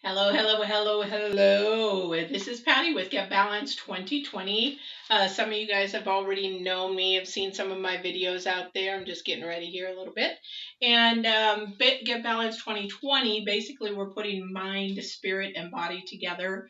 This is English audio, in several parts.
Hello, hello, hello, hello. This is Patty with Get Balanced 2020. Some of you guys have already known me, have seen some of my videos out there. I'm just getting ready here a little bit. And Get Balanced 2020, basically, we're putting mind, spirit, and body together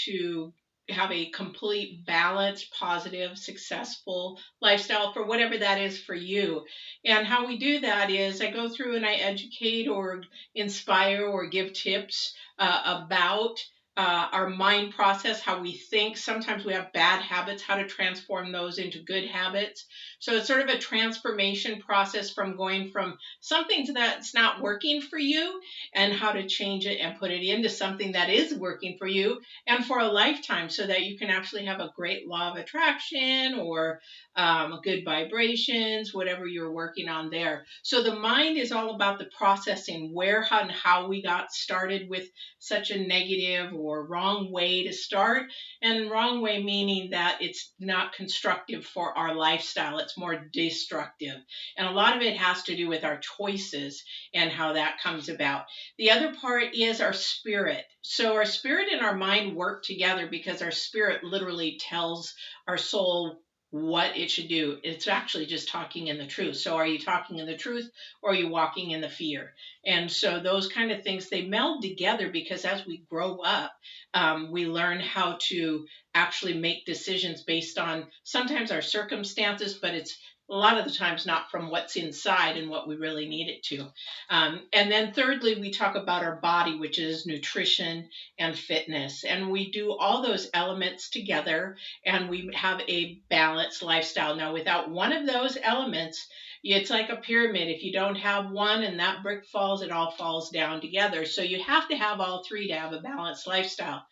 to have a complete, balanced, positive, successful lifestyle for whatever that is for you. And how we do that is I go through and I educate or inspire or give tips about our mind process, how we think. Sometimes we have bad habits, how to transform those into good habits. So it's sort of a transformation process from going from something that's not working for you and how to change it and put it into something that is working for you and for a lifetime so that you can actually have a great law of attraction or good vibrations, whatever you're working on there. So the mind is all about the processing, where, how, and how we got started with such a negative or wrong way to start. And wrong way meaning that it's not constructive for our lifestyle, it's more destructive. And a lot of it has to do with our choices and how that comes about. The other part is our spirit. So our spirit and our mind work together because our spirit literally tells our soul what it should do. It's actually just talking in the truth. So are you talking in the truth or are you walking in the fear? And so those kind of things, they meld together because as we grow up, we learn how to actually make decisions based on sometimes our circumstances, but it's a lot of the times not from what's inside and what we really need it to. And then thirdly, we talk about our body, which is nutrition and fitness. And we do all those elements together and we have a balanced lifestyle. Now, without one of those elements, it's like a pyramid. If you don't have one and that brick falls, it all falls down together. So you have to have all three to have a balanced lifestyle.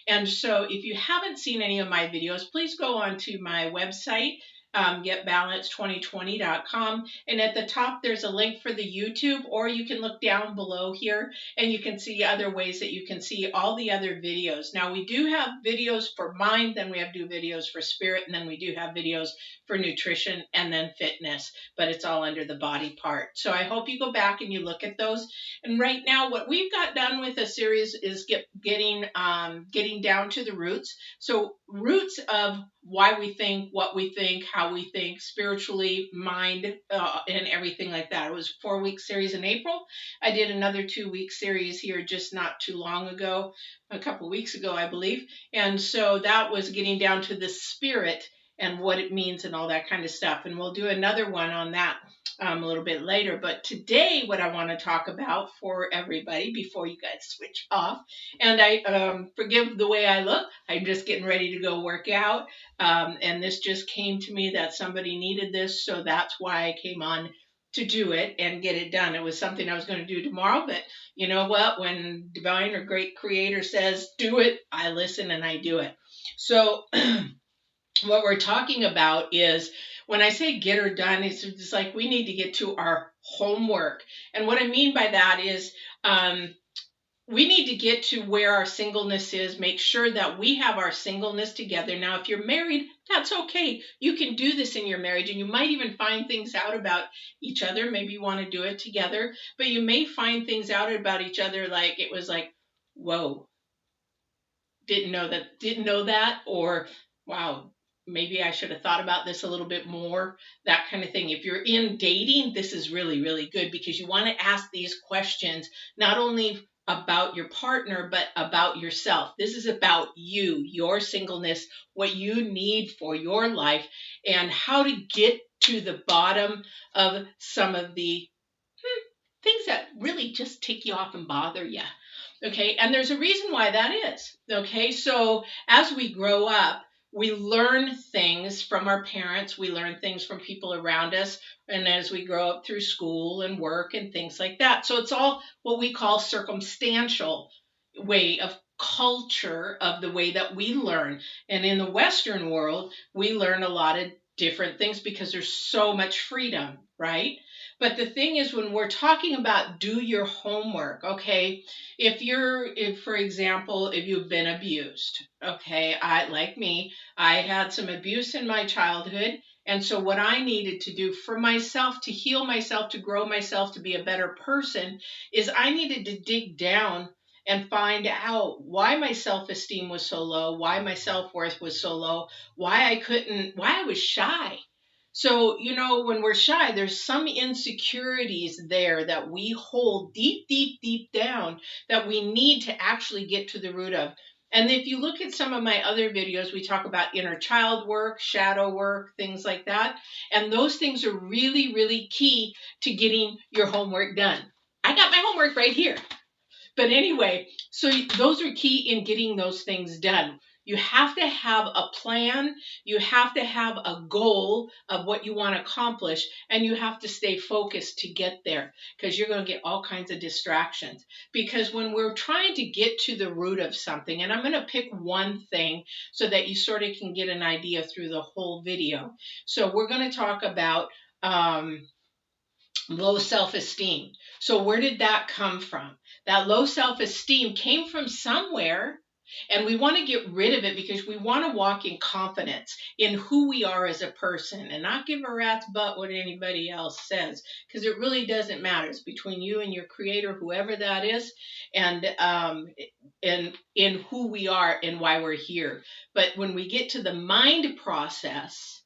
And so if you haven't seen any of my videos, please go on to my website, getbalance2020.com. And at the top, there's a link for the YouTube, or you can look down below here and you can see other ways that you can see all the other videos. Now, we do have videos for mind, then we have do videos for spirit, and then we do have videos for nutrition and then fitness, but it's all under the body part. So I hope you go back and you look at those. And right now, what we've got done with a series is getting down to the roots. So roots of why we think, what we think, how we think, spiritually, mind, and everything like that. It was a 4-week series in April. I did another 2-week series here just not too long ago, a couple weeks ago, I believe. And so that was getting down to the spirit and what it means and all that kind of stuff. And we'll do another one on that a little bit later. But today, what I want to talk about for everybody before you guys switch off, and I forgive the way I look, I'm just getting ready to go work out. And this just came to me that somebody needed this, so that's why I came on to do it and get it done. It was something I was going to do tomorrow, but you know what? When divine or great creator says do it, I listen and I do it. So what we're talking about is when I say get her done, it's just like we need to get to our homework. And what I mean by that is we need to get to where our singleness is, make sure that we have our singleness together. Now, if you're married, that's okay. You can do this in your marriage, and you might even find things out about each other. Maybe you want to do it together, but you may find things out about each other like it was like, whoa, didn't know that, or wow, maybe I should have thought about this a little bit more, that kind of thing. If you're in dating, this is really, really good because you want to ask these questions, not only about your partner, but about yourself. This is about you, your singleness, what you need for your life, and how to get to the bottom of some of the things that really just tick you off and bother you. Okay, and there's a reason why that is. Okay, so as we grow up, we learn things from our parents, we learn things from people around us, and as we grow up through school and work and things like that. So it's all what we call circumstantial way of culture of the way that we learn. And in the Western world, we learn a lot of different things because there's so much freedom, right? But the thing is, when we're talking about do your homework, okay, if for example, if you've been abused, okay, like me, I had some abuse in my childhood. And so what I needed to do for myself, to heal myself, to grow myself, to be a better person, is I needed to dig down and find out why my self-esteem was so low, why my self-worth was so low, why I was shy. So, when we're shy, there's some insecurities there that we hold deep, deep, deep down that we need to actually get to the root of. And if you look at some of my other videos, we talk about inner child work, shadow work, things like that. And those things are really, really key to getting your homework done. I got my homework right here. But anyway, so those are key in getting those things done. You have to have a plan. You have to have a goal of what you want to accomplish, and you have to stay focused to get there, because you're going to get all kinds of distractions. Because when we're trying to get to the root of something, and I'm going to pick one thing so that you sort of can get an idea through the whole video. So we're going to talk about low self-esteem. So where did that come from? That low self-esteem came from somewhere, and we want to get rid of it because we want to walk in confidence in who we are as a person and not give a rat's butt what anybody else says, because it really doesn't matter. It's between you and your creator, whoever that is, and in who we are and why we're here. But when we get to the mind process,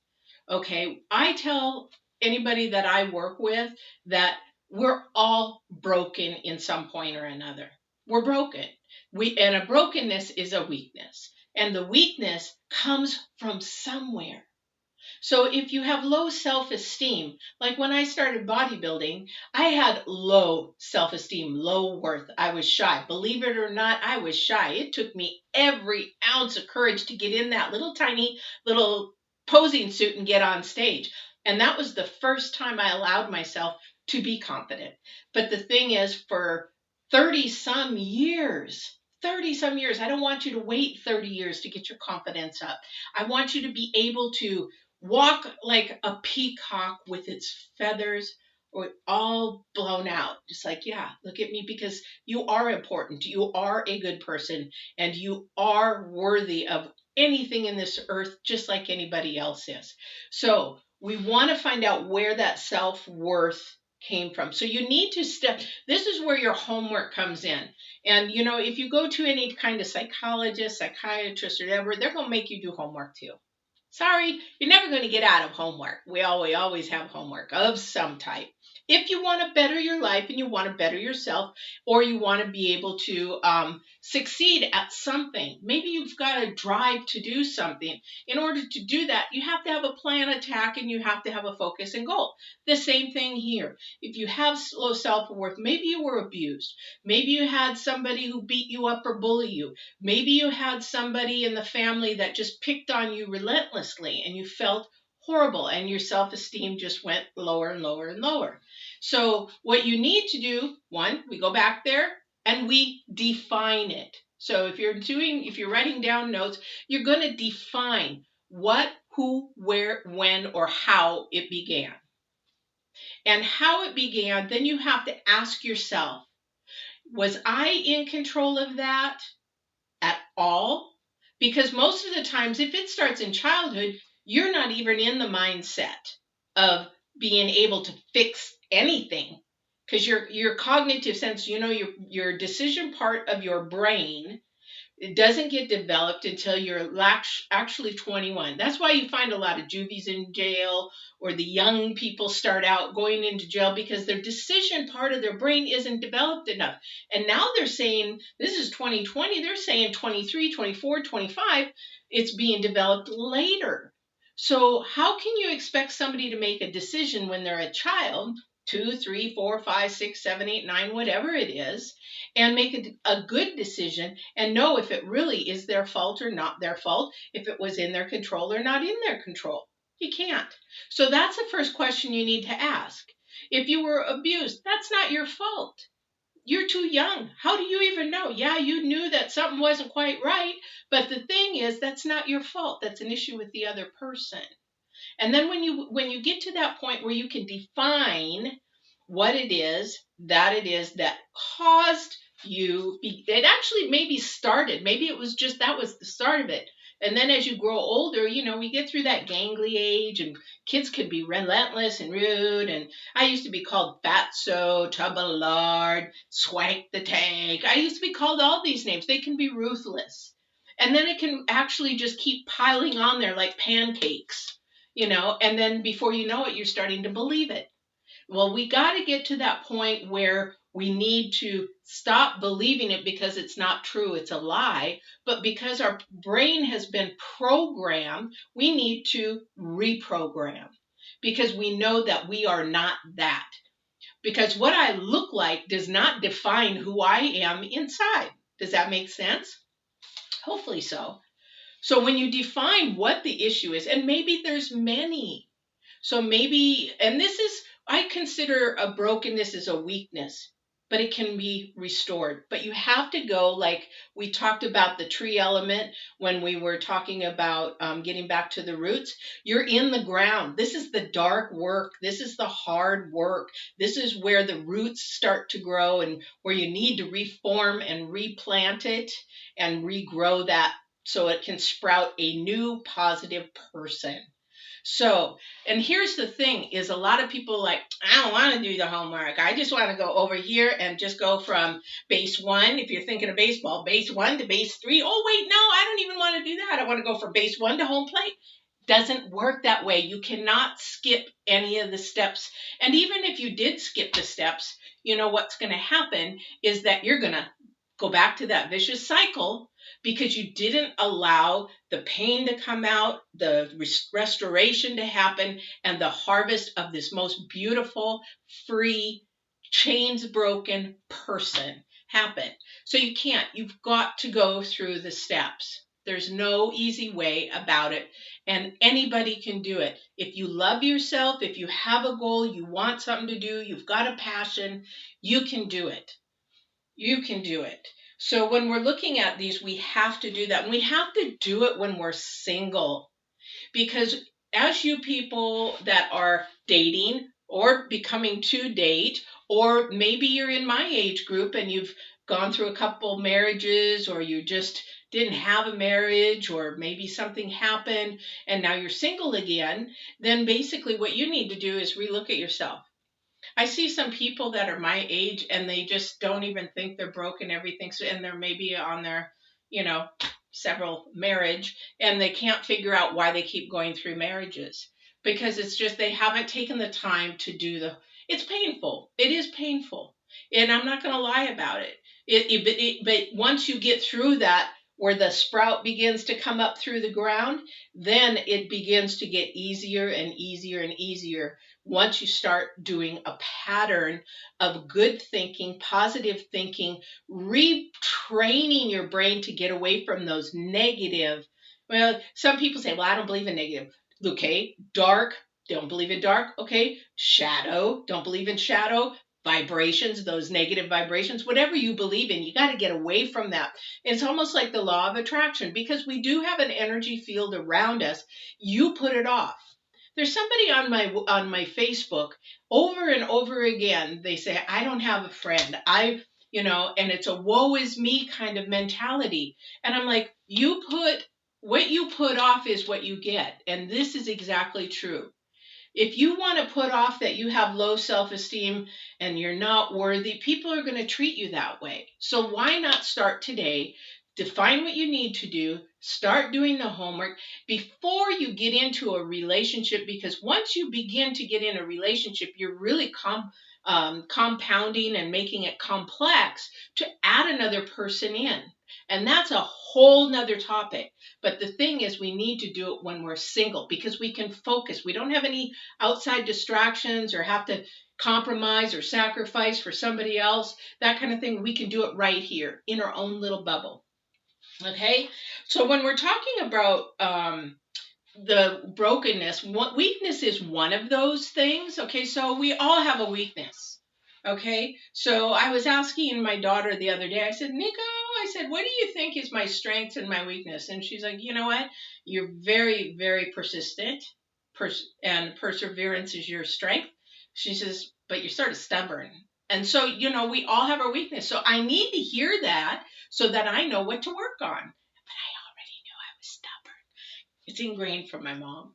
okay, I tell anybody that I work with that we're all broken in some point or another. We're broken. And a brokenness is a weakness. And the weakness comes from somewhere. So if you have low self-esteem, like when I started bodybuilding, I had low self-esteem, low worth. I was shy. Believe it or not, I was shy. It took me every ounce of courage to get in that little tiny little posing suit and get on stage. And that was the first time I allowed myself to be confident. But the thing is, for 30 some years, I don't want you to wait 30 years to get your confidence up. I want you to be able to walk like a peacock with its feathers or all blown out. Just like, yeah, look at me, because you are important. You are a good person, and you are worthy of anything in this earth, just like anybody else is. So we want to find out where that self-worth came from. So you need to this is where your homework comes in. And, if you go to any kind of psychologist, psychiatrist, or whatever, they're going to make you do homework too. Sorry, you're never going to get out of homework. We always have homework of some type. If you want to better your life and you want to better yourself, or you want to be able to succeed at something, maybe you've got a drive to do something. In order to do that, you have to have a plan, attack, and you have to have a focus and goal. The same thing here. If you have low self-worth, maybe you were abused. Maybe you had somebody who beat you up or bully you. Maybe you had somebody in the family that just picked on you relentlessly and you felt horrible and your self-esteem just went lower and lower and lower. So what you need to do, one, we go back there and we define it. So if you're writing down notes, you're going to define what, who, where, when, or how it began. And how it began, then you have to ask yourself, was I in control of that at all? Because most of the times, if it starts in childhood, you're not even in the mindset of being able to fix anything, because your cognitive sense, your decision part of your brain, it doesn't get developed until you're actually 21. That's why you find a lot of juvies in jail, or the young people start out going into jail, because their decision part of their brain isn't developed enough. And now they're saying, this is 2020, they're saying 23, 24, 25, it's being developed later. So how can you expect somebody to make a decision when they're a child, 2, 3, 4, 5, 6, 7, 8, 9, whatever it is, and make a good decision and know if it really is their fault or not their fault, if it was in their control or not in their control? You can't. So that's the first question you need to ask. If you were abused, that's not your fault. You're too young. How do you even know? Yeah, you knew that something wasn't quite right, but the thing is, that's not your fault. That's an issue with the other person. And then when you get to that point where you can define what it is that caused you, it actually maybe started, maybe it was just, that was the start of it. And then as you grow older, we get through that gangly age, and kids could be relentless and rude. And I used to be called fatso, tub of lard, swank the tank. I used to be called all these names. They can be ruthless. And then it can actually just keep piling on there like pancakes, and then before you know it, you're starting to believe it. Well, we got to get to that point where we need to stop believing it because it's not true, it's a lie, but because our brain has been programmed, we need to reprogram because we know that we are not that. Because what I look like does not define who I am inside. Does that make sense? Hopefully so. So when you define what the issue is, and maybe there's many, so maybe, and this is, I consider a brokenness as a weakness, but it can be restored. But you have to go, like we talked about the tree element when we were talking about getting back to the roots. You're in the ground. This is the dark work. This is the hard work. This is where the roots start to grow and where you need to reform and replant it and regrow that so it can sprout a new positive person. So, and here's the thing is a lot of people like, I don't want to do the homework. I just want to go over here and just go from base 1, if you're thinking of baseball, base 1 to base 3. Oh, wait, no, I don't even want to do that. I want to go from base 1 to home plate. Doesn't work that way. You cannot skip any of the steps. And even if you did skip the steps, what's going to happen is that you're going to go back to that vicious cycle because you didn't allow the pain to come out, the restoration to happen, and the harvest of this most beautiful, free, chains broken person happen. So you can't. You've got to go through the steps. There's no easy way about it, and anybody can do it. If you love yourself, if you have a goal, you want something to do, you've got a passion, you can do it. You can do it. So when we're looking at these, we have to do that. And we have to do it when we're single. Because as you people that are dating or becoming to date, or maybe you're in my age group and you've gone through a couple marriages, or you just didn't have a marriage, or maybe something happened and now you're single again, then basically what you need to do is relook at yourself. I see some people that are my age and they just don't even think they're broken everything. So, and they're maybe on their, several marriage, and they can't figure out why they keep going through marriages because it's just they haven't taken the time to do it's painful. It is painful. And I'm not going to lie about it. But once you get through that, where the sprout begins to come up through the ground, then it begins to get easier and easier and easier once you start doing a pattern of good thinking, positive thinking, retraining your brain to get away from those negative. Well, some people say, well, I don't believe in negative. Okay, dark, don't believe in dark. Okay, shadow, don't believe in shadow. Vibrations, those negative vibrations, whatever you believe in, you got to get away from that. It's almost like the law of attraction because we do have an energy field around us. You put it off. There's somebody on my Facebook over and over again. They say, I don't have a friend. And it's a woe is me kind of mentality. And I'm like, what you put off is what you get. And this is exactly true. If you want to put off that you have low self-esteem and you're not worthy, people are going to treat you that way. So why not start today? Define what you need to do. Start doing the homework before you get into a relationship, because once you begin to get in a relationship, you're really compounding and making it complex to add another person in. And that's a whole nother topic. But the thing is, we need to do it when we're single because we can focus. We don't have any outside distractions or have to compromise or sacrifice for somebody else, that kind of thing. We can do it right here in our own little bubble. Okay, so when we're talking about the brokenness, weakness is one of those things. Okay, so we all have a weakness. Okay, so I was asking my daughter the other day, I said, Nico, I said, what do you think is my strength and my weakness? And she's like, you know what? You're very, very persistent, and perseverance is your strength. She says, but you're sort of stubborn. And so, we all have our weakness. So I need to hear that so that I know what to work on. But I already knew I was stubborn. It's ingrained from my mom.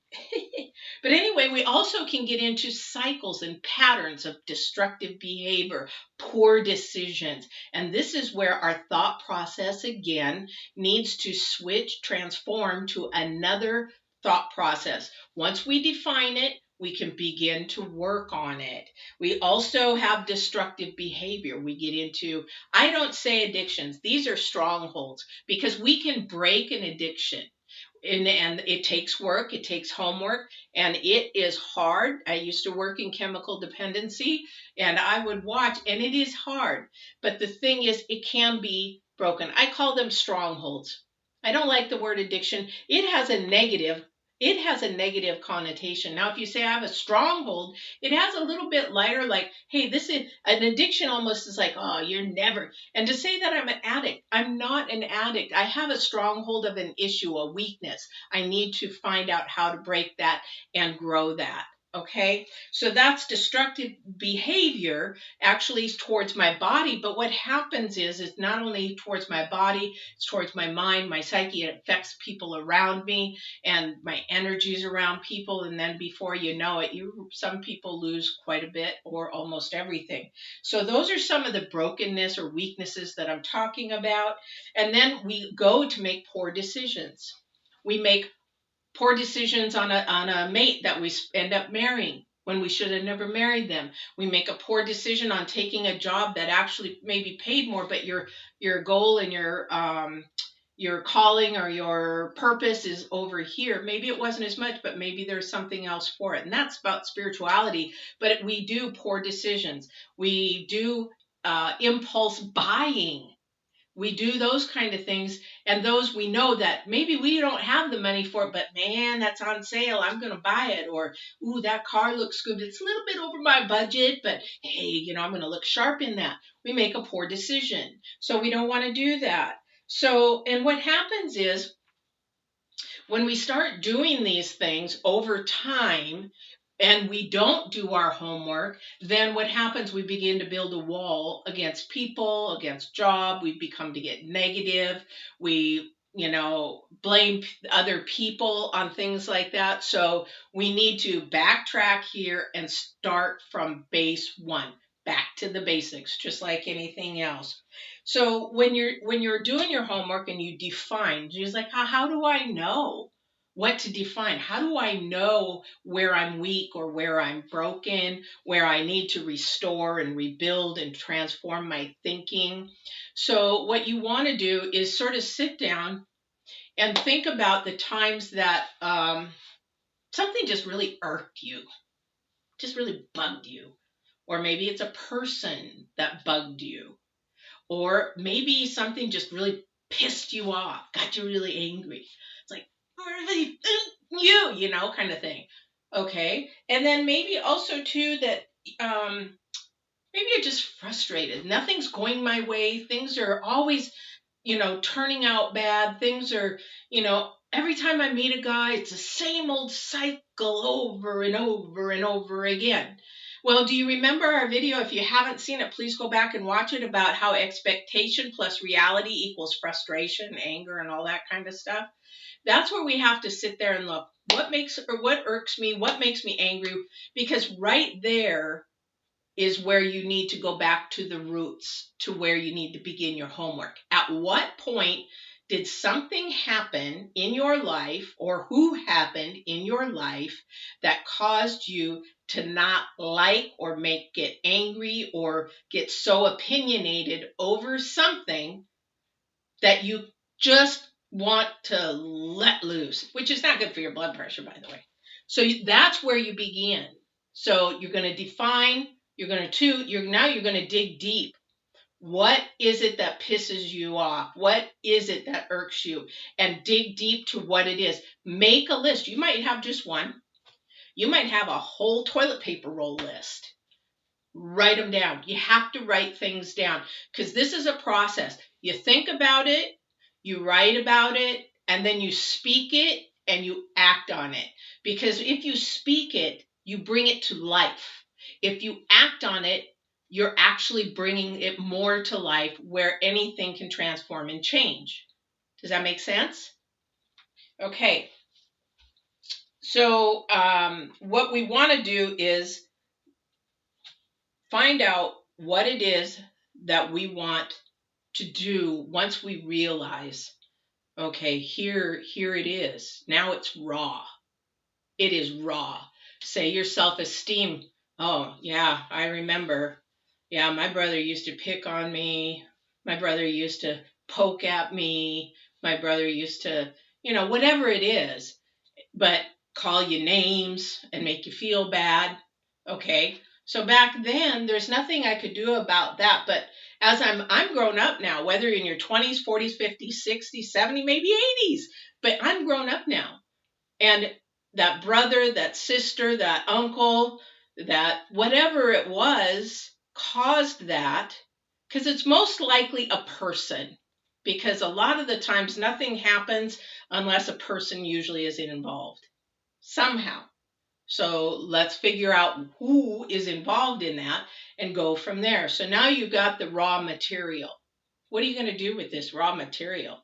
But anyway, we also can get into cycles and patterns of destructive behavior, poor decisions. And this is where our thought process again needs to switch, transform to another thought process. Once we define it, we can begin to work on it. We also have destructive behavior. We get into, I don't say addictions, these are strongholds because we can break an addiction and it takes work, it takes homework, and it is hard. I used to work in chemical dependency, and I would watch, and it is hard. But the thing is, it can be broken. I call them strongholds. I don't like the word addiction. It has a negative connotation. Now, if you say I have a stronghold, it has a little bit lighter, like, hey, this is an addiction almost is like, oh, you're never. And to say that I'm an addict, I'm not an addict. I have a stronghold of an issue, a weakness. I need to find out how to break that and grow that. Okay, so that's destructive behavior actually towards my body. But what happens is it's not only towards my body, it's towards my mind, my psyche. It affects people around me and my energies around people. And then before you know it, some people lose quite a bit or almost everything. So those are some of the brokenness or weaknesses that I'm talking about. And then we go to make poor decisions. We make poor decisions on a mate that we end up marrying when we should have never married them. We make a poor decision on taking a job that actually maybe paid more, but your goal and your calling or your purpose is over here. Maybe it wasn't as much, but maybe there's something else for it. And that's about spirituality. But we do poor decisions. We do impulse buying. We do those kind of things, and those we know that maybe we don't have the money for it, but man, that's on sale, I'm going to buy it. Or, ooh, that car looks good, it's a little bit over my budget, but hey, I'm going to look sharp in that. We make a poor decision, so we don't want to do that. So, and what happens is when we start doing these things over time and we don't do our homework, then what happens, we begin to build a wall against people, against job. We become to get negative. We, blame other people on things like that. So we need to backtrack here and start from base one, back to the basics, just like anything else. So when you're doing your homework and you define, just like how do I know what to define? How do I know where I'm weak or where I'm broken, where I need to restore and rebuild and transform my thinking? So what you want to do is sort of sit down and think about the times that something just really irked you, just really bugged you. Or maybe it's a person that bugged you. Or maybe something just really pissed you off, got you really angry. It's like, really, kind of thing. Okay. And then maybe also, too, that maybe you're just frustrated. Nothing's going my way. Things are always, turning out bad. Things are, every time I meet a guy, it's the same old cycle over and over and over again. Well, do you remember our video? If you haven't seen it, please go back and watch it, about how expectation plus reality equals frustration, anger, and all that kind of stuff. That's where we have to sit there and look, what irks me, what makes me angry, because right there is where you need to go back to the roots, to where you need to begin your homework. At what point did something happen in your life, or who happened in your life, that caused you to not like or get angry or get so opinionated over something that you just want to let loose, which is not good for your blood pressure, by the way. So that's where you begin. So you're going to define, you're going to dig deep. What is it that pisses you off? What is it that irks you? And dig deep to what it is. Make a list. You might have just one. You might have a whole toilet paper roll list. Write them down. You have to write things down, because this is a process. You think about it, you write about it, and then you speak it and you act on it. Because if you speak it, you bring it to life. If you act on it, you're actually bringing it more to life, where anything can transform and change. Does that make sense? Okay. So what we want to do is find out what it is that we want to do once we realize, okay, here it is. Now it's raw. It is raw. Say your self-esteem. Oh, yeah, I remember. Yeah, my brother used to pick on me. My brother used to poke at me. My brother used to, whatever it is, but call you names and make you feel bad. Okay. So back then, there's nothing I could do about that. But as I'm grown up now, whether in your 20s, 40s, 50s, 60s, 70s, maybe 80s, but I'm grown up now. And that brother, that sister, that uncle, that whatever it was caused that, because it's most likely a person. Because a lot of the times nothing happens unless a person usually is involved somehow. So let's figure out who is involved in that and go from there. So now you've got the raw material. What are you going to do with this raw material?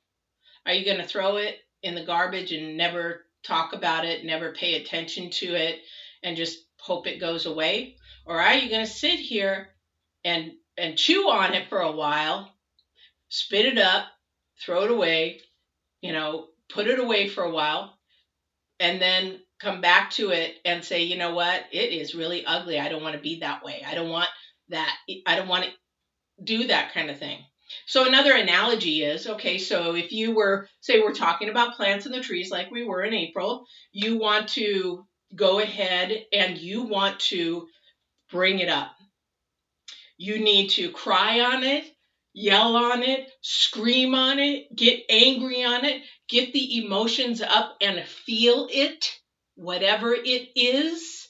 Are you going to throw it in the garbage and never talk about it, never pay attention to it, and just hope it goes away? Or are you going to sit here and chew on it for a while, spit it up, throw it away, put it away for a while, and then come back to it and say, you know what, it is really ugly. I don't want to be that way. I don't want that. I don't want to do that kind of thing. So another analogy is, okay, so if you were, say we're talking about plants and the trees like we were in April, you want to go ahead and you want to bring it up. You need to cry on it, yell on it, scream on it, get angry on it, get the emotions up and feel it, whatever it is,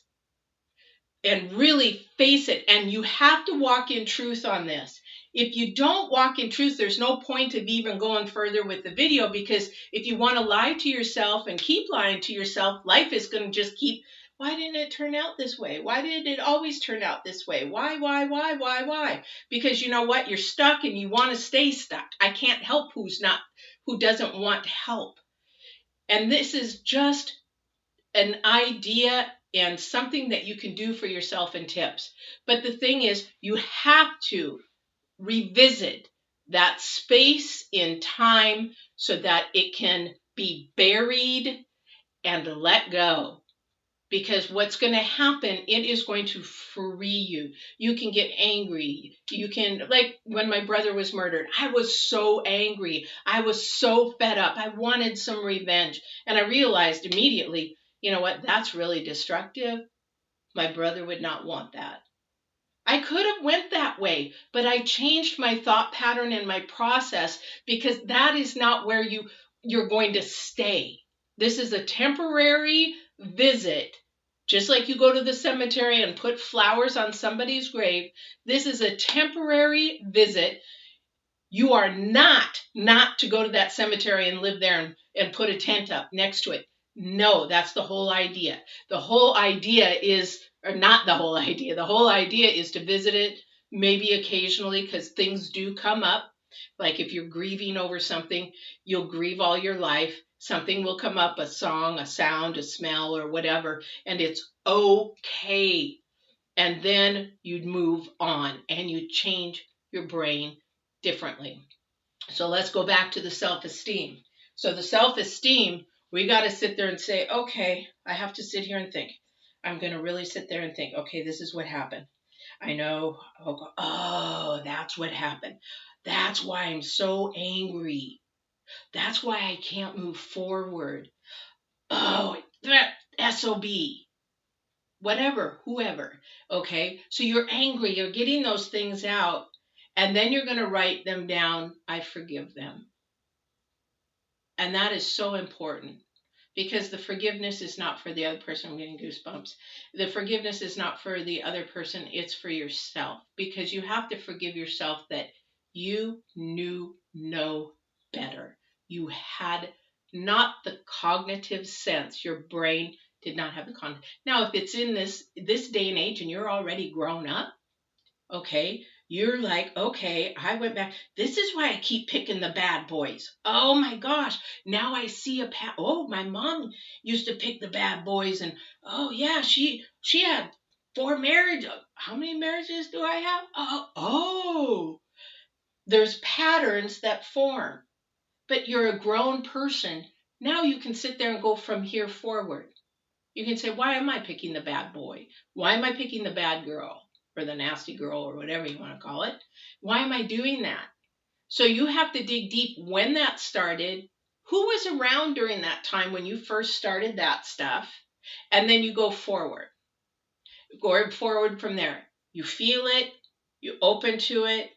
and really face it. And you have to walk in truth on this. If you don't walk in truth, there's no point of even going further with the video, because if you want to lie to yourself and keep lying to yourself, life is going to just keep, why didn't it turn out this way? Why did it always turn out this way? Why? Because you know what? You're stuck and you want to stay stuck. I can't help who doesn't want help. And this is just an idea and something that you can do for yourself and tips. But the thing is, you have to revisit that space in time so that it can be buried and let go. Because what's going to happen, it is going to free you. You can get angry. You can, like when my brother was murdered, I was so angry. I was so fed up. I wanted some revenge. And I realized immediately, you know what, that's really destructive. My brother would not want that. I could have went that way, but I changed my thought pattern and my process, because that is not where you're going to stay. This is a temporary visit. Just like you go to the cemetery and put flowers on somebody's grave, this is a temporary visit. You are not to go to that cemetery and live there and put a tent up next to it. No, that's the whole idea. The whole idea is, or not the whole idea, the whole idea is to visit it maybe occasionally, because things do come up. Like if you're grieving over something, you'll grieve all your life. Something will come up, a song, a sound, a smell, or whatever, and it's okay. And then you'd move on and you change your brain differently. So let's go back to the self-esteem. So the self-esteem, we got to sit there and say, okay, I have to sit here and think. I'm going to really sit there and think, okay, this is what happened. I know, oh, that's what happened. That's why I'm so angry. That's why I can't move forward. Oh, that SOB. Whatever, whoever. Okay, so you're angry, you're getting those things out, and then you're going to write them down. I forgive them. And that is so important, because the forgiveness is not for the other person. I'm getting goosebumps. The forgiveness is not for the other person, it's for yourself, because you have to forgive yourself that you knew no better. You had not the cognitive sense. Your brain did not have the content. Now, if it's in this day and age and you're already grown up, okay, You're like, okay, I went back. This is why I keep picking the bad boys. Oh my gosh. Now I see oh, my mom used to pick the bad boys, and oh yeah, she had 4 marriages. How many marriages do I have? Oh, there's patterns that form. But you're a grown person. Now you can sit there and go from here forward. You can say, why am I picking the bad boy? Why am I picking the bad girl or the nasty girl or whatever you want to call it? Why am I doing that? So you have to dig deep when that started. Who was around during that time when you first started that stuff? And then you go forward. Go forward from there. You feel it, you open to it,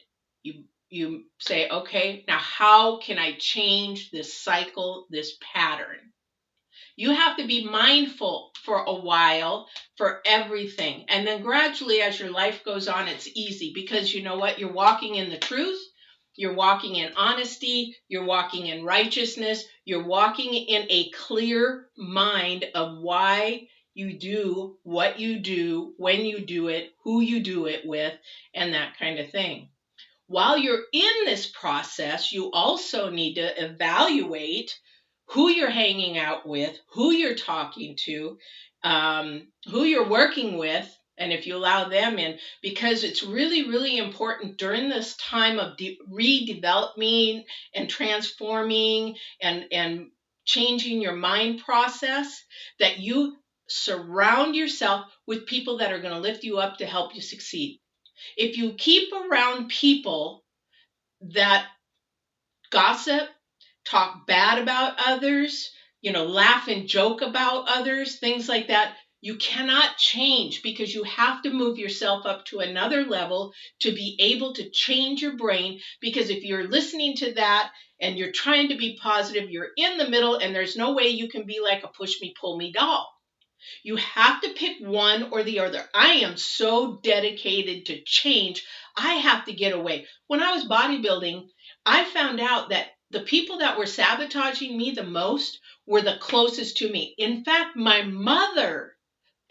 you say, okay, now how can I change this cycle, this pattern? You have to be mindful for a while for everything. And then gradually, as your life goes on, it's easy because you know what? You're walking in the truth. You're walking in honesty. You're walking in righteousness. You're walking in a clear mind of why you do what you do, when you do it, who you do it with, and that kind of thing. While you're in this process, you also need to evaluate who you're hanging out with, who you're talking to, who you're working with, and if you allow them in, because it's really, really important during this time of redeveloping and transforming and changing your mind process that you surround yourself with people that are going to lift you up to help you succeed. If you keep around people that gossip, talk bad about others, laugh and joke about others, things like that, you cannot change because you have to move yourself up to another level to be able to change your brain. Because if you're listening to that and you're trying to be positive, you're in the middle and there's no way you can be like a push me, pull me doll. You have to pick one or the other. I am so dedicated to change. I have to get away. When I was bodybuilding, I found out that the people that were sabotaging me the most were the closest to me. In fact, my mother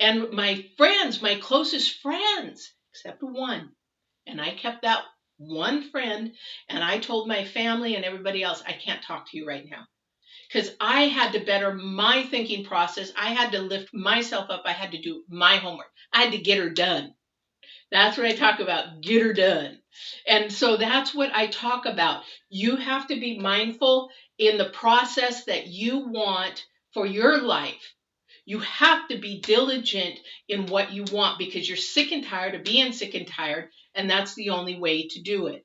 and my friends, my closest friends, except one. And I kept that one friend, and I told my family and everybody else, I can't talk to you right now, because I had to better my thinking process. I had to lift myself up. I had to do my homework. I had to get her done. That's what I talk about, get her done. And so that's what I talk about. You have to be mindful in the process that you want for your life. You have to be diligent in what you want because you're sick and tired of being sick and tired, and that's the only way to do it.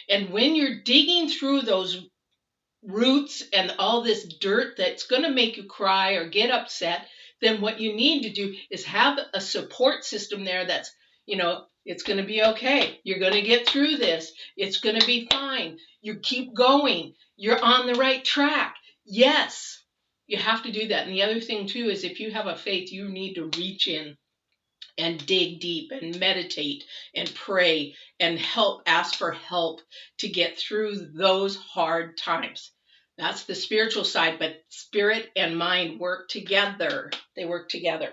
And when you're digging through those roots and all this dirt that's going to make you cry or get upset, then what you need to do is have a support system there that's, it's going to be okay. You're going to get through this. It's going to be fine. You keep going. You're on the right track. Yes, you have to do that. And the other thing too is if you have a faith, you need to reach in and dig deep and meditate and pray and ask for help to get through those hard times. That's the spiritual side, but spirit and mind work together. They work together.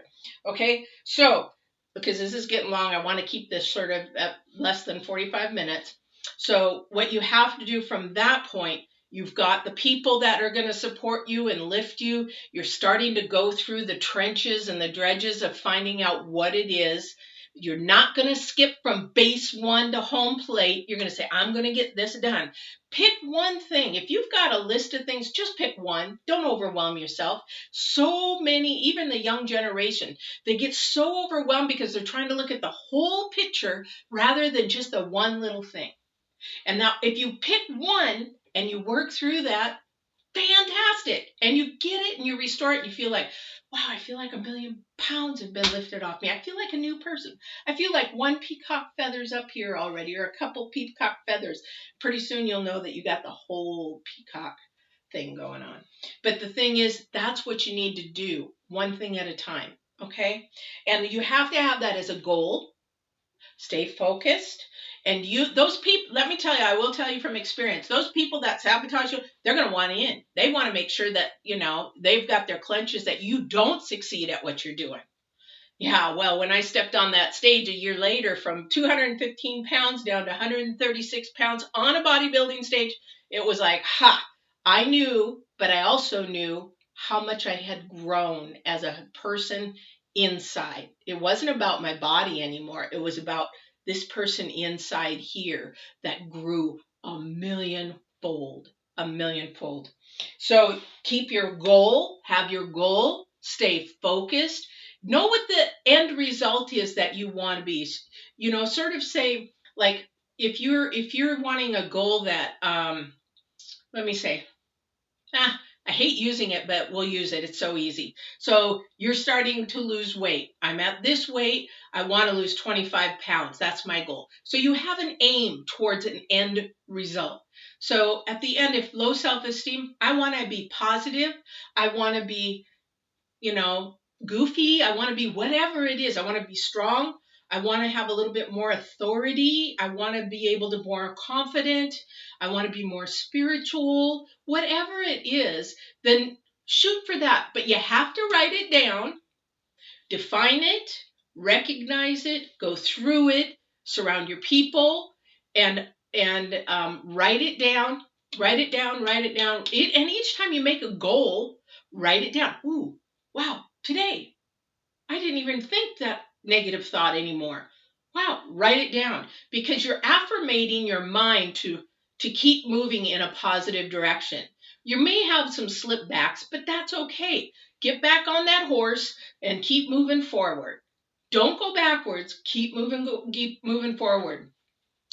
Okay, so because this is getting long, I want to keep this sort of at less than 45 minutes. So what you have to do from that point, you've got the people that are going to support you and lift you. You're starting to go through the trenches and the dredges of finding out what it is. You're not going to skip from base one to home plate. You're going to say, I'm going to get this done. Pick one thing. If you've got a list of things, just pick one. Don't overwhelm yourself. So many, even the young generation, they get so overwhelmed because they're trying to look at the whole picture rather than just the one little thing. And now if you pick one and you work through that, fantastic. And you get it and you restore it. And you feel like, wow, I feel like 1,000,000 pounds have been lifted off me. I feel like a new person. I feel like one peacock feather's up here already, or a couple peacock feathers. Pretty soon you'll know that you got the whole peacock thing going on. But the thing is, that's what you need to do, one thing at a time. Okay? And you have to have that as a goal. Stay focused. And those people, let me tell you, I will tell you from experience, those people that sabotage you, they're going to want in. They want to make sure that, they've got their clenches that you don't succeed at what you're doing. Yeah, well, when I stepped on that stage a year later from 215 pounds down to 136 pounds on a bodybuilding stage, it was like, ha, I knew, but I also knew how much I had grown as a person inside. It wasn't about my body anymore. It was about this person inside here that grew a million fold. So keep your goal, have your goal, stay focused, know what the end result is that you want to be, sort of say, like, if you're wanting a goal that let me say, I hate using it, but we'll use it, it's so easy. So you're starting to lose weight. I'm at this weight, I want to lose 25 pounds. That's my goal. So you have an aim towards an end result. So at the end, if low self-esteem, I want to be positive, I want to be, you know, goofy. I want to be whatever it is. I want to be strong. I want to have a little bit more authority. I want to be able to be more confident. I want to be more spiritual. Whatever it is, then shoot for that. But you have to write it down, define it, recognize it, go through it, surround your people, and write it down. Write it down. Write it down. And each time you make a goal, write it down. Ooh, wow, today I didn't even think that negative thought anymore. Wow, write it down because you're affirmating your mind to keep moving in a positive direction. You may have some slip backs, but that's okay. Get back on that horse and keep moving forward. Don't go backwards. Keep moving forward.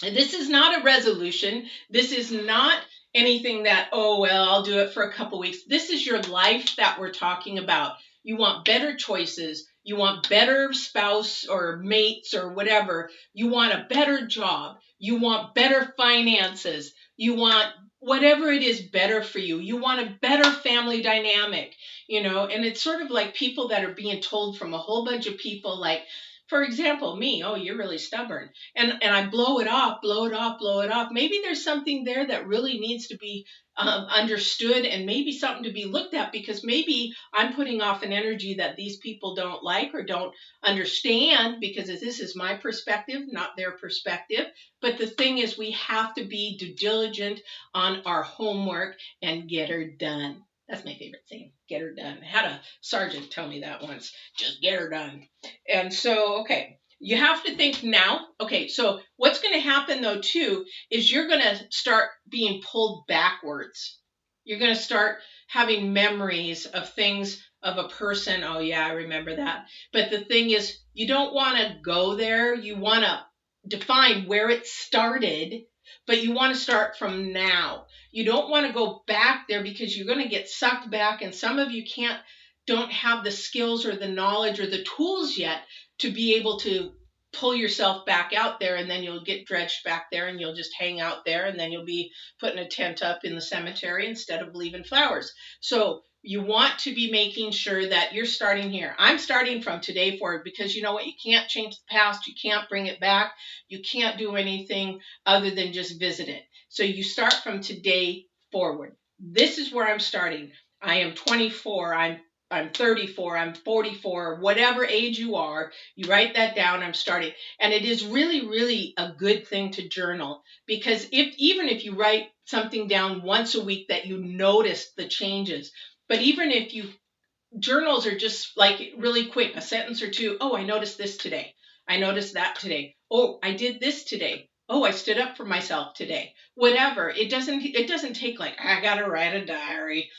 This is not a resolution. This is not anything that, oh, well, I'll do it for a couple weeks. This is your life that we're talking about. You want better choices. You want better spouse or mates or whatever. You want a better job. You want better finances. You want whatever it is better for you. You want a better family dynamic, and it's sort of like people that are being told from a whole bunch of people, like, for example, me, oh, you're really stubborn, and I blow it off, blow it off, blow it off. Maybe there's something there that really needs to be understood, and maybe something to be looked at, because maybe I'm putting off an energy that these people don't like or don't understand, because this is my perspective, not their perspective. But the thing is, we have to be diligent on our homework and get her done. That's my favorite saying, get her done. I had a sergeant tell me that once, just get her done. And so, okay, you have to think now. Okay, so what's going to happen though too is you're going to start being pulled backwards. You're going to start having memories of things, of a person. Oh yeah, I remember that. But the thing is, you don't want to go there. You want to define where it started, but you want to start from now. You don't want to go back there because you're going to get sucked back, and some of you don't have the skills or the knowledge or the tools yet to be able to pull yourself back out there, and then you'll get dredged back there and you'll just hang out there, and then you'll be putting a tent up in the cemetery instead of leaving flowers. So you want to be making sure that you're starting here. I'm starting from today forward, because you know what? You can't change the past. You can't bring it back. You can't do anything other than just visit it. So you start from today forward. This is where I'm starting. I am 24. I'm 34, I'm 44, whatever age you are, you write that down, I'm starting. And it is really, really a good thing to journal, because even if you write something down once a week that you notice the changes, but even if you journals are just like really quick, a sentence or two. Oh, I noticed this today. I noticed that today. Oh, I did this today. Oh, I stood up for myself today. Whatever. It doesn't take, like, I gotta write a diary.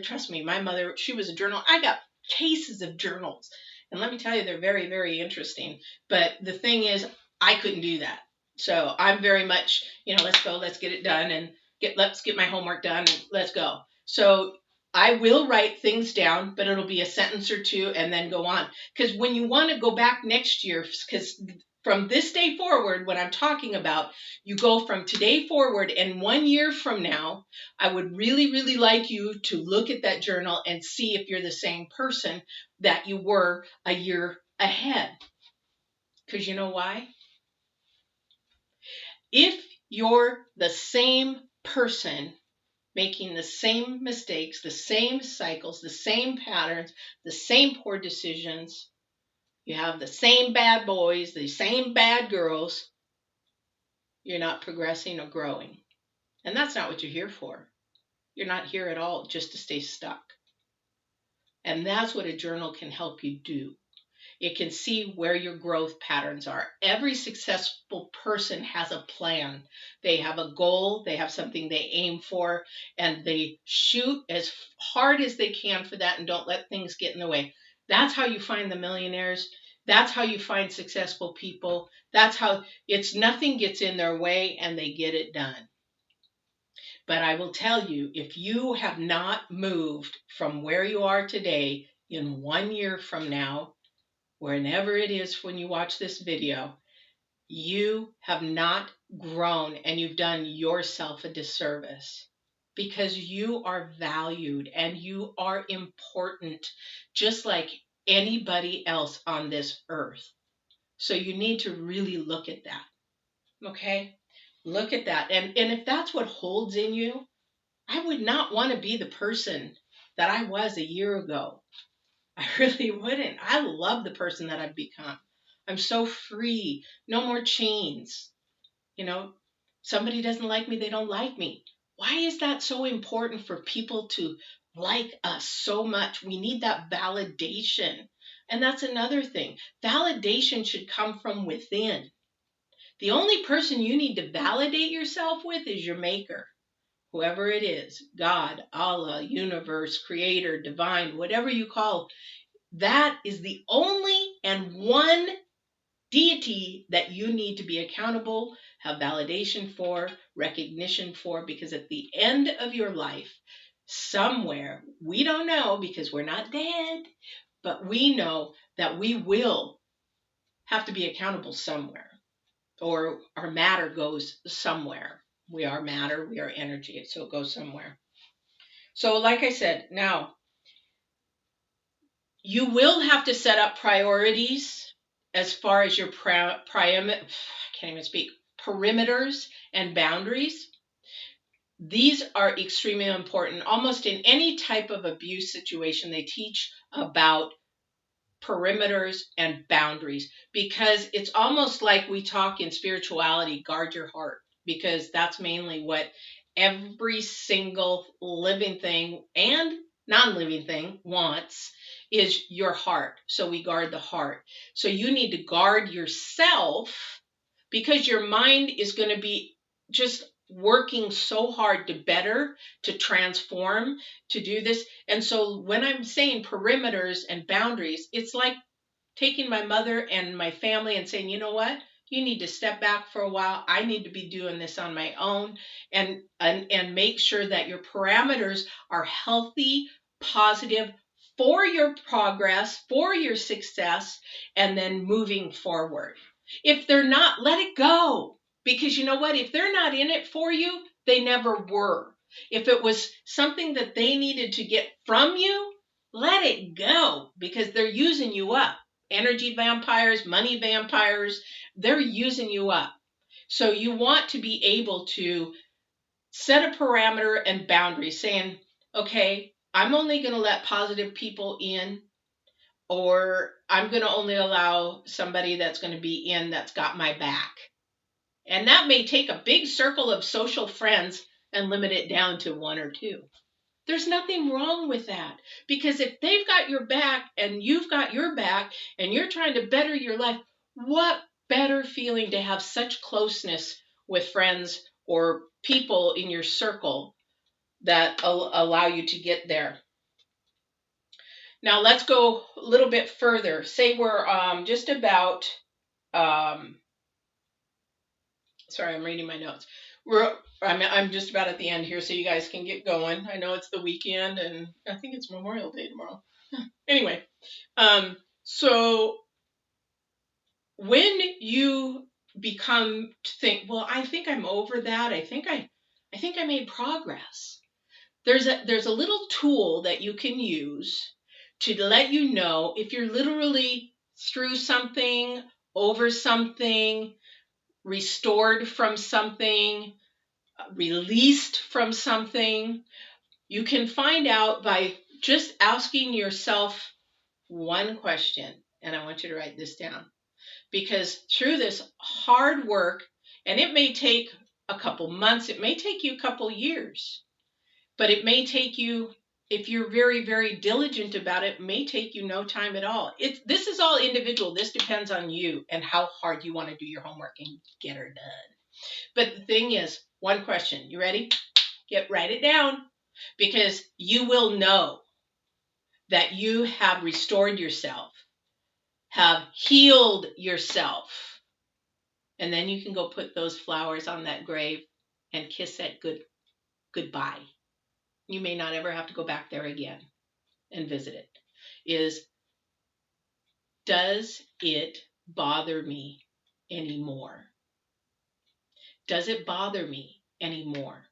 Trust me, my mother, she was a journal. I got cases of journals. And let me tell you, they're very, very interesting. But the thing is, I couldn't do that. So I'm very much, let's go, let's get it done, and let's get my homework done, and let's go. So I will write things down, but it'll be a sentence or two and then go on. Because when you want to go back next year, because from this day forward, what I'm talking about, you go from today forward, and 1 year from now, I would really, really like you to look at that journal and see if you're the same person that you were a year ahead. Because you know why? If you're the same person, making the same mistakes, the same cycles, the same patterns, the same poor decisions, You have the same bad boys, the same bad girls. You're not progressing or growing. And that's not what you're here for. You're not here at all just to stay stuck. And that's what a journal can help you do. It can see where your growth patterns are. Every successful person has a plan. They have a goal, they have something they aim for, and they shoot as hard as they can for that and don't let things get in the way. That's how you find the millionaires. That's how you find successful people. That's how it's nothing gets in their way and they get it done. But I will tell you, if you have not moved from where you are today in 1 year from now, whenever it is when you watch this video, you have not grown and you've done yourself a disservice because you are valued and you are important just like anybody else on this earth. So you need to really look at that. Okay? Look at that. And if that's what holds in you, I would not want to be the person that I was a year ago. I really wouldn't. I love the person that I've become. I'm so free. No more chains. You know, somebody doesn't like me, they don't like me. Why is that so important for people to like us so much? We need that validation. And that's another thing. Validation should come from within. The only person you need to validate yourself with is your maker. Whoever it is, God, Allah, universe, creator, divine, whatever you call, that is the only and one deity that you need to be accountable, have validation for, recognition for, because at the end of your life, somewhere, we don't know because we're not dead, but we know that we will have to be accountable somewhere, or our matter goes somewhere. We are matter, we are energy, so it goes somewhere. So, like I said, now you will have to set up priorities as far as your I can't even speak, perimeters and boundaries. These are extremely important. Almost in any type of abuse situation, they teach about perimeters and boundaries because it's almost like we talk in spirituality, guard your heart, because that's mainly what every single living thing and non-living thing wants is your heart. So we guard the heart. So you need to guard yourself because your mind is going to be just working so hard to better, to transform, to do this. And so when I'm saying perimeters and boundaries, it's like taking my mother and my family and saying, you know what? You need to step back for a while. I need to be doing this on my own, and make sure that your parameters are healthy, positive for your progress, for your success, and then moving forward. If they're not, let it go. Because you know what? If they're not in it for you, they never were. If it was something that they needed to get from you, let it go because they're using you up. Energy vampires, money vampires, they're using you up. So you want to be able to set a parameter and boundary saying, okay, I'm only going to let positive people in, or I'm going to only allow somebody that's going to be in that's got my back. And that may take a big circle of social friends and limit it down to one or two. There's nothing wrong with that because if they've got your back and you've got your back and you're trying to better your life, what better feeling to have such closeness with friends or people in your circle that allow you to get there. Now let's go a little bit further. Say we're just about, sorry, I'm reading my notes. I'm just about at the end here, so you guys can get going. I know it's the weekend, and I think it's Memorial Day tomorrow. Anyway, so when you become to think, well, I think I'm over that. I think I made progress. There's a little tool that you can use to let you know if you're literally through something, over something, restored from something, released from something. You can find out by just asking yourself one question, And I want you to write this down, because through this hard work, and it may take a couple months, it may take you a couple years, but it may take you, if you're very, very diligent about it, may take you no time at all. This is all individual. This depends on you and how hard you want to do your homework and get her done. But the thing is, one question. You ready? Write it down, because you will know that you have restored yourself, have healed yourself. And then you can go put those flowers on that grave and kiss that goodbye. You may not ever have to go back there again and visit it. Does it bother me anymore? Does it bother me anymore?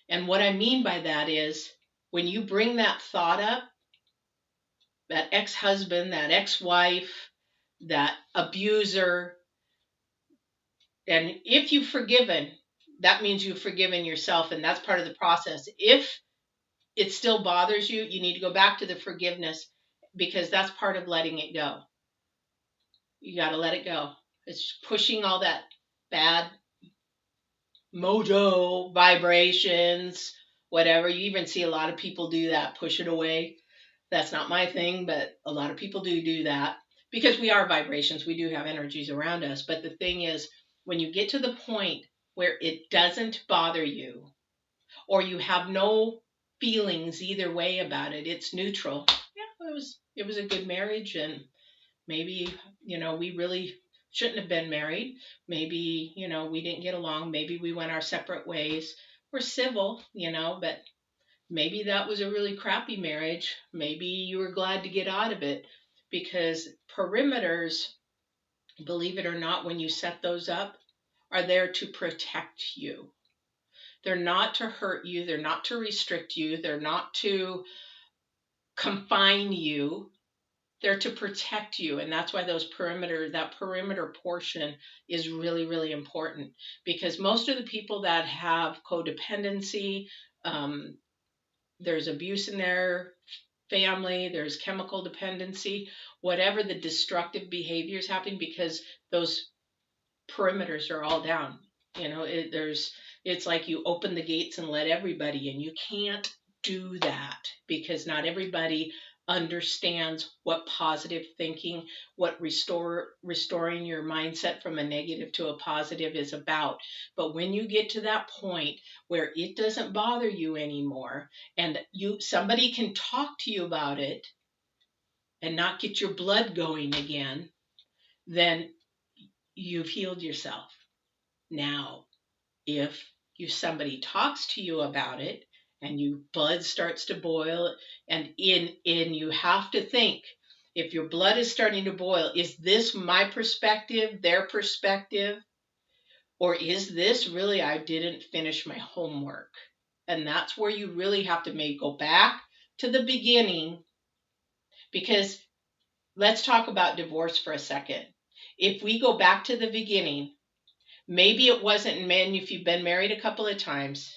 And what I mean by that is, when you bring that thought up, that ex-husband, that ex-wife, that abuser, and if you've forgiven, that means you've forgiven yourself, and that's part of the process. If it still bothers you, you need to go back to the forgiveness, because that's part of letting it go. You got to let it go. It's pushing all that bad mojo vibrations, whatever. You even see a lot of people do that, push it away. That's not my thing, but a lot of people do that, because we are vibrations. We do have energies around us. But the thing is, when you get to the point where it doesn't bother you, or you have no feelings either way about it, it's neutral. Yeah, it was a good marriage, and maybe, we really shouldn't have been married. Maybe, we didn't get along. Maybe we went our separate ways. We're civil, but maybe that was a really crappy marriage. Maybe you were glad to get out of it, because perimeters, believe it or not, when you set those up, are there to protect you. They're not to hurt you. They're not to restrict you. They're not to confine you. They're to protect you. And that's why that perimeter portion is really, really important, because most of the people that have codependency, there's abuse in their family, there's chemical dependency, whatever the destructive behaviors happen, because those perimeters are all down. It's like you open the gates and let everybody in. You can't do that, because not everybody understands what positive thinking, what restoring your mindset from a negative to a positive is about. But when you get to that point where it doesn't bother you anymore, and somebody can talk to you about it and not get your blood going again, then you've healed yourself. Now, if somebody talks to you about it and your blood starts to boil, and you have to think, if your blood is starting to boil, is this my perspective, their perspective, or is this really, I didn't finish my homework? And that's where you really have to maybe go back to the beginning, because let's talk about divorce for a second. If we go back to the beginning, maybe it wasn't, men, if you've been married a couple of times,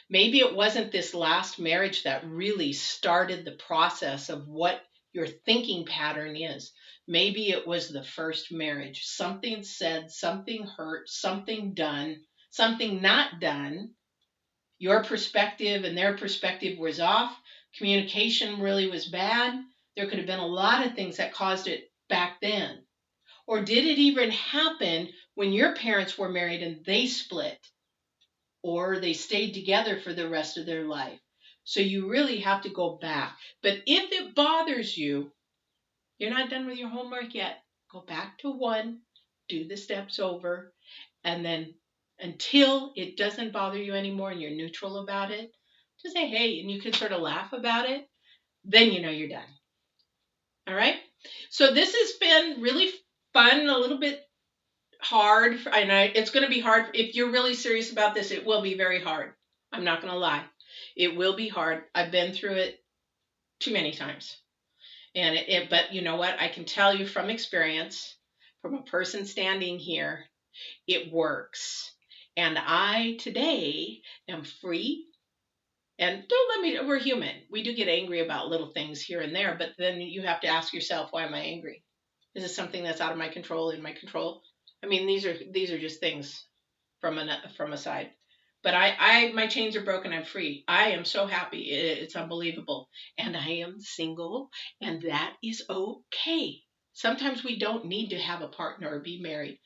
maybe it wasn't this last marriage that really started the process of what your thinking pattern is. Maybe it was the first marriage. Something said, something hurt, something done, something not done. Your perspective and their perspective was off. Communication really was bad. There could have been a lot of things that caused it back then. Or did it even happen when your parents were married and they split, or they stayed together for the rest of their life? So you really have to go back. But if it bothers you, you're not done with your homework yet. Go back to 1, do the steps over, and then until it doesn't bother you anymore and you're neutral about it, just say, hey, and you can sort of laugh about it. Then you're done. All right? So this has been really fun, a little bit hard. It's going to be hard. If you're really serious about this, it will be very hard. I'm not going to lie. It will be hard. I've been through it too many times. But you know what? I can tell you from experience, from a person standing here, it works. And I today am free. And we're human. We do get angry about little things here and there, but then you have to ask yourself, why am I angry? Is it something that's out of my control, in my control? I mean, these are just things from a side. But my chains are broken. I'm free. I am so happy. It's unbelievable. And I am single, and that is okay. Sometimes we don't need to have a partner or be married.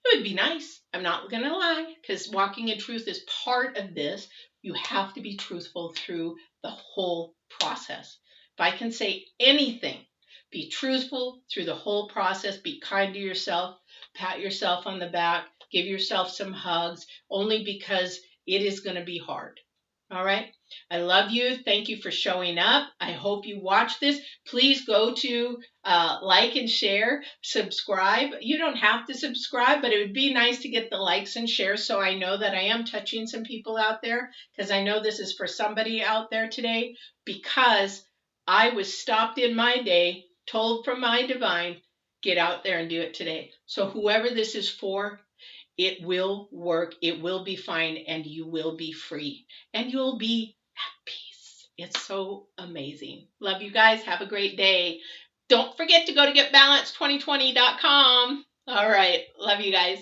It would be nice. I'm not going to lie, because walking in truth is part of this. You have to be truthful through the whole process. If I can say anything, be truthful through the whole process. Be kind to yourself. Pat yourself on the back. Give yourself some hugs, only because it is going to be hard. All right. I love you. Thank you for showing up. I hope you watch this. Please go to like and share, subscribe. You don't have to subscribe, but it would be nice to get the likes and shares so I know that I am touching some people out there, because I know this is for somebody out there today, because I was stopped in my day, told from my divine, get out there and do it today. So whoever this is for, it will work. It will be fine, and you will be free, and you'll be at peace. It's so amazing. Love you guys. Have a great day. Don't forget to go to getbalance2020.com. All right. Love you guys.